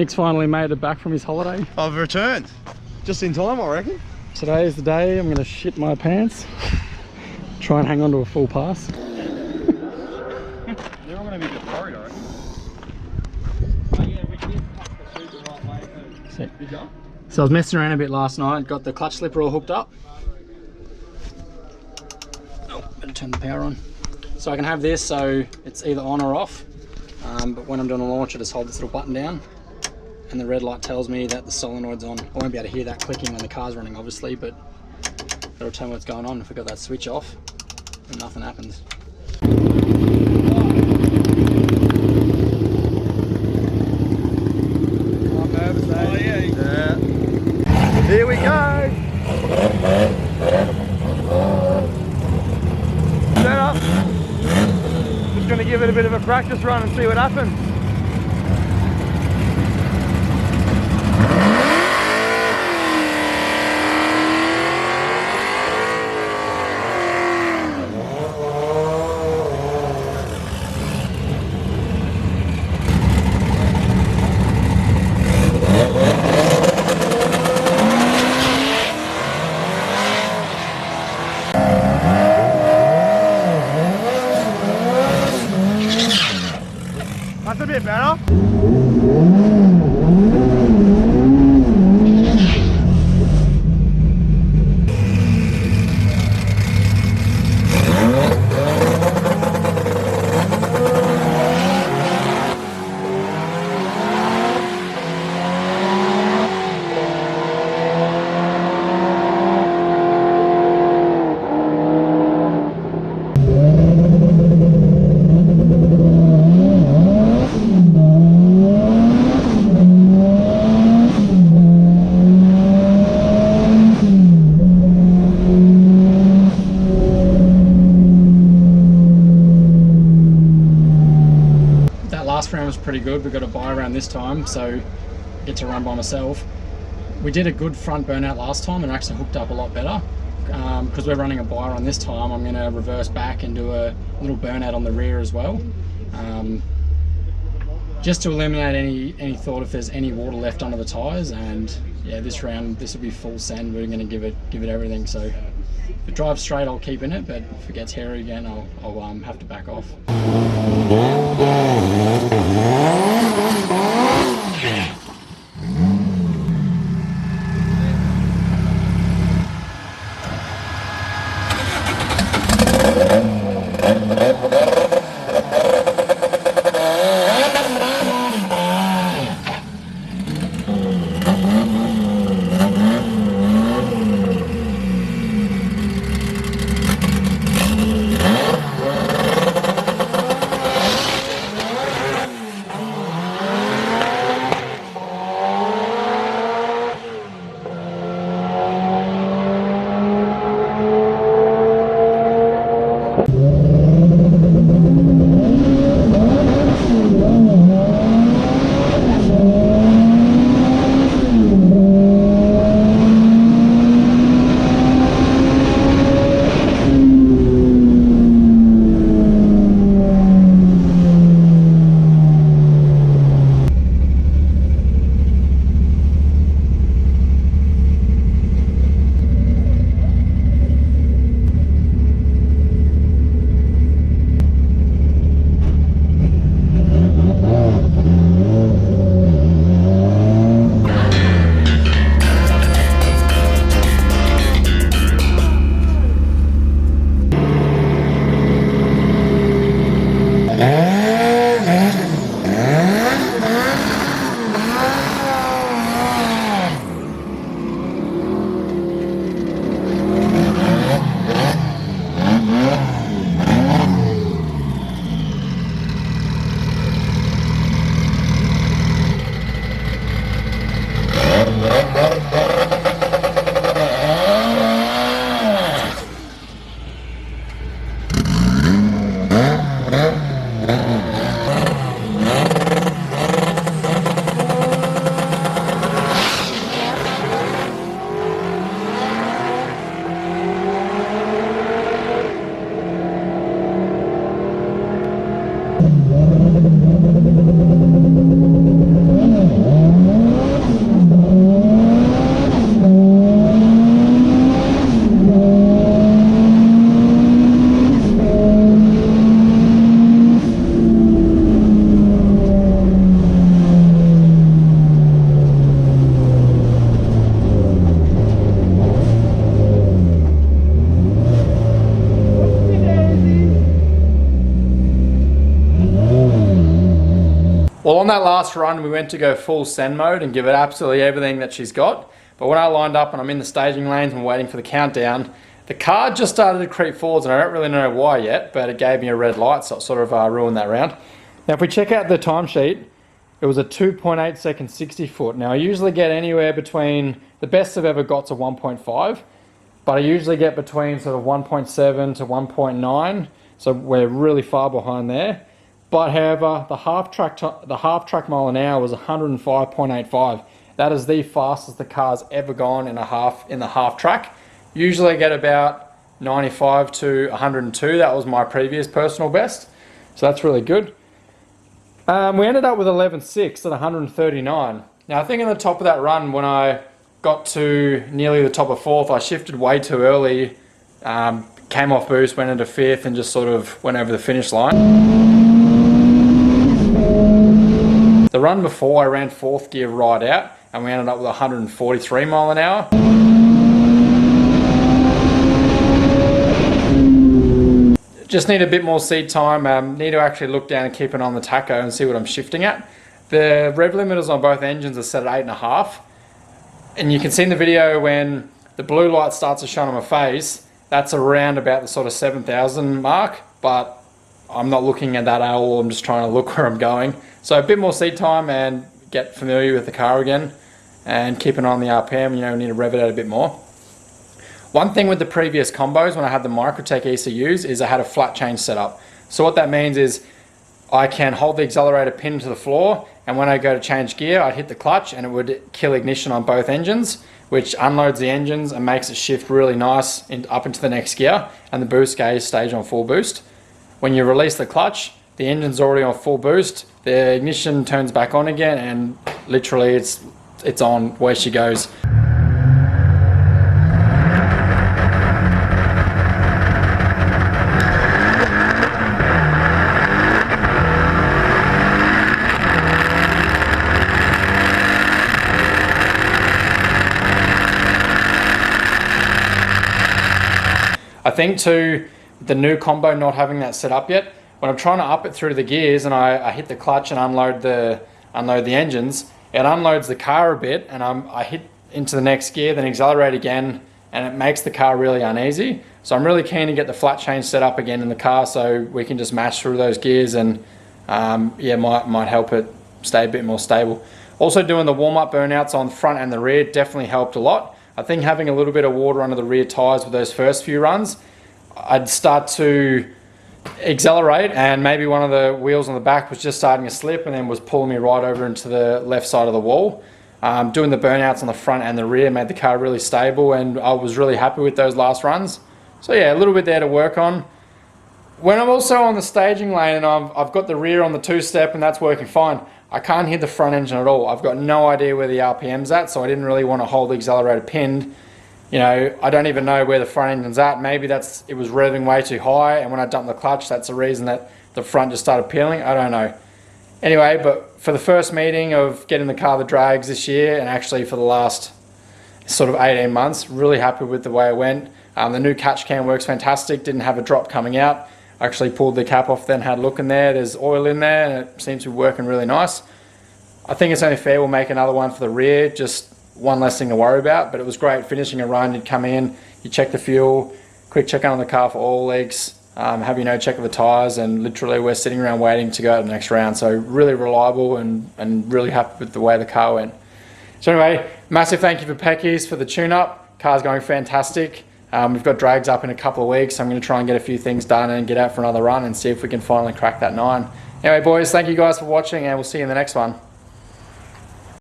Nick's finally made it back from his holiday. I've returned. Just in time, I reckon. Today is the day I'm going to shit my pants. Try and hang on to a full pass. They're all going to be a bit worried, I reckon. Oh yeah, we did pack the suit the right way too. Sick. Did you? So I was messing around a bit last night, got the clutch slipper all hooked up. Oh, better turn the power on. So I can have this so it's either on or off. But when I'm doing a launch, I just hold this little button down and the red light tells me that the solenoid's on. I won't be able to hear that clicking when the car's running, obviously, but that'll tell me what's going on. If I got that switch off, then nothing happens. I'm nervous, eh? Oh, yeah. Here we go. Set up. Just going to give it a bit of a practice run and see what happens. That's a bit better. Last round was pretty good. We got a buy round this time, so get to run by myself. We did a good front burnout last time and actually hooked up a lot better. Because we're running a buy run this time, I'm going to reverse back and do a little burnout on the rear as well. Just to eliminate any thought if there's any water left under the tyres. And yeah, this round this will be full send. We're going to give it everything. So if it drives straight, I'll keep in it, but if it gets hairy again, I'll have to back off. Well, on that last run, we went to go full send mode and give it absolutely everything that she's got. But when I lined up and I'm in the staging lanes and waiting for the countdown, the car just started to creep forwards, and I don't really know why yet, but it gave me a red light, so it sort of ruined that round. Now, if we check out the timesheet, it was a 2.8 second 60 foot. Now, I usually get anywhere between, the best I've ever got to 1.5, but I usually get between sort of 1.7 to 1.9, so we're really far behind there. But however, the half track mile an hour was 105.85. That is the fastest the car's ever gone in the half track. Usually I get about 95 to 102. That was my previous personal best, so that's really good. We ended up with 11.6 at 139. Now I think in the top of that run, when I got to nearly the top of 4th, I shifted way too early, came off boost, went into 5th, and just sort of went over the finish line. The run before, I ran 4th gear right out, and we ended up with 143 mile an hour. Just need a bit more seat time, need to actually look down and keep it on the tacho and see what I'm shifting at. The rev limiters on both engines are set at 8.5, and you can see in the video when the blue light starts to shine on my face, that's around about the sort of 7,000 mark, but I'm not looking at that at all. I'm just trying to look where I'm going. So a bit more seat time and get familiar with the car again and keep an eye on the RPM. You know, need to rev it out a bit more. One thing with the previous combos when I had the Microtech ECUs is I had a flat change set up. So what that means is I can hold the accelerator pin to the floor, and when I go to change gear, I'd hit the clutch and it would kill ignition on both engines, which unloads the engines and makes it shift really nice up into the next gear, and the boost gauge stays on full boost. When you release the clutch, the engine's already on full boost, the ignition turns back on again, and literally it's on where she goes. I think too, the new combo not having that set up yet, when I'm trying to up it through the gears and I hit the clutch and unload the engines, it unloads the car a bit, and I hit into the next gear, then accelerate again, and it makes the car really uneasy. So I'm really keen to get the flat change set up again in the car so we can just mash through those gears, and yeah, might help it stay a bit more stable. Also doing the warm-up burnouts on the front and the rear definitely helped a lot. I think having a little bit of water under the rear tyres with those first few runs, I'd start to accelerate and maybe one of the wheels on the back was just starting to slip and then was pulling me right over into the left side of the wall. Doing the burnouts on the front and the rear made the car really stable, and I was really happy with those last runs. So yeah, a little bit there to work on. When I'm also on the staging lane and I've got the rear on the 2-step and that's working fine, I can't hit the front engine at all. I've got no idea where the RPM's at, so I didn't really want to hold the accelerator pinned. You know, I don't even know where the front engine's at. Maybe it was revving way too high, and when I dumped the clutch, that's the reason that the front just started peeling. I don't know. Anyway, but for the first meeting of getting the car the drags this year, and actually for the last sort of 18 months, really happy with the way it went. The new catch can works fantastic, didn't have a drop coming out. I actually pulled the cap off, then had a look in there. There's oil in there, and it seems to be working really nice. I think it's only fair we'll make another one for the rear, just one less thing to worry about. But it was great finishing a run. You'd come in, you check the fuel, quick check on the car for oil leaks, have check of the tyres, and literally we're sitting around waiting to go to the next round. So really reliable and really happy with the way the car went. So anyway, massive thank you for Peckies for the tune-up. Car's going fantastic. We've got drags up in a couple of weeks. So I'm going to try and get a few things done and get out for another run and see if we can finally crack that 9. Anyway, boys, thank you guys for watching, and we'll see you in the next one.